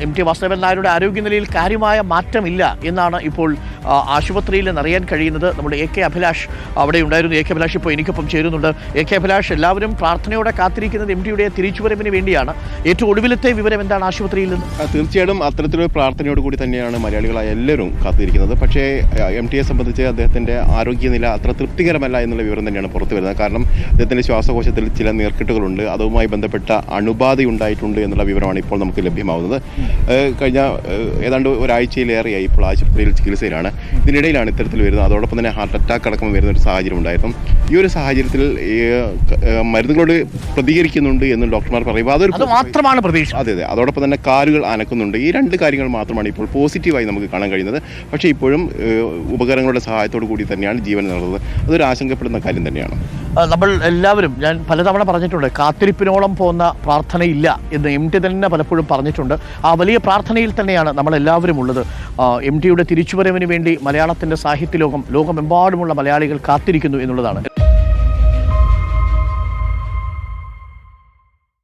MT Vasudevan നായരുടെ ആരോഗ്യനിലയിൽ കാര്യമായ മാറ്റമില്ല എന്നാണ് ഇപ്പോൾ ആശുപത്രിയിൽ നിന്നറിയാൻ കഴിയുന്നത്. നമ്മുടെ AK അഭിലാഷ് അവിടെ ഉണ്ടായിരുന്നു. AK അഭിലാഷ് ഇപ്പോൾ എനിക്കൊപ്പം ചേരുന്നുണ്ട്. AK അഭിലാഷ്, എല്ലാവരും പ്രാർത്ഥനയോടെ കാത്തിരിക്കുന്നത് MTയുടെ തിരിച്ചുവരവിന് വേണ്ടിയാണ്. ഏറ്റവും ഒടുവിലത്തെ വിവരം എന്താണ് ആശുപത്രിയിൽ നിന്ന്? തീർച്ചയായിട്ടും അത്തരത്തിലൊരു പ്രാർത്ഥനയോട് കൂടി തന്നെയാണ് മലയാളികളായ എല്ലാവരും കാത്തിരിക്കുന്നത്. പക്ഷേ MTയെ സംബന്ധിച്ച് അദ്ദേഹത്തിൻ്റെ ആരോഗ്യനില അത്ര തൃപ്തികരമല്ല എന്നുള്ള വിവരം തന്നെയാണ് പുറത്തു വരുന്നത്. കാരണം അദ്ദേഹത്തിൻ്റെ ശ്വാസകോശത്തിൽ ചില നീർക്കെട്ടുകളുണ്ട്, അതുമായി ബന്ധപ്പെട്ട അണുബാധയുണ്ടായിട്ടുണ്ട് എന്നുള്ള വിവരമാണ് ഇപ്പോൾ നമുക്ക് ലഭ്യമാവുന്നത്. കഴിഞ്ഞ ഏതാണ്ട് ഒരാഴ്ചയിലേറെയായി ഇപ്പോൾ ആശുപത്രിയിൽ ചികിത്സയിലാണ്. ഇതിനിടയിലാണ് ഇത്തരത്തിൽ വരുന്നത്. അതോടൊപ്പം തന്നെ ഹാർട്ട് അറ്റാക്ക് അടക്കം വരുന്ന ഒരു സാഹചര്യം ഉണ്ടായിരുന്നു. ഈ ഒരു സാഹചര്യത്തിൽ മരുന്നുകളോട് പ്രതികരിക്കുന്നുണ്ട് എന്ന് ഡോക്ടർമാർ പറയുമ്പോൾ അത് മാത്രമാണ് പ്രതീക്ഷ. അതെ, അതോടൊപ്പം തന്നെ കാലുകൾ അനക്കുന്നുണ്ട്. ഈ രണ്ട് കാര്യങ്ങൾ മാത്രമാണ് ഇപ്പോൾ പോസിറ്റീവായി നമുക്ക് കാണാൻ കഴിയുന്നത്. പക്ഷേ ഇപ്പോഴും ഉപകരണങ്ങളുടെ സഹായത്തോടു കൂടി തന്നെയാണ് ജീവൻ നിലനിർത്തുന്നത്. അതൊരു ആശങ്കപ്പെടുന്ന കാര്യം തന്നെയാണ്. നമ്മൾ എല്ലാവരും, ഞാൻ പലതവണ പറഞ്ഞിട്ടുണ്ട്, കാത്തിരിപ്പിനോളം പോകുന്ന പ്രാർത്ഥനയില്ല എന്ന് MT തന്നെ പലപ്പോഴും പറഞ്ഞിട്ടുണ്ട്. ആ വലിയ പ്രാർത്ഥനയിൽ തന്നെയാണ് നമ്മളെല്ലാവരും ഉള്ളത്. MTയുടെ തിരിച്ചുവരവിന് വേണ്ടി മലയാളത്തിൻ്റെ സാഹിത്യലോകം, ലോകമെമ്പാടുമുള്ള മലയാളികൾ കാത്തിരിക്കുന്നു എന്നുള്ളതാണ്.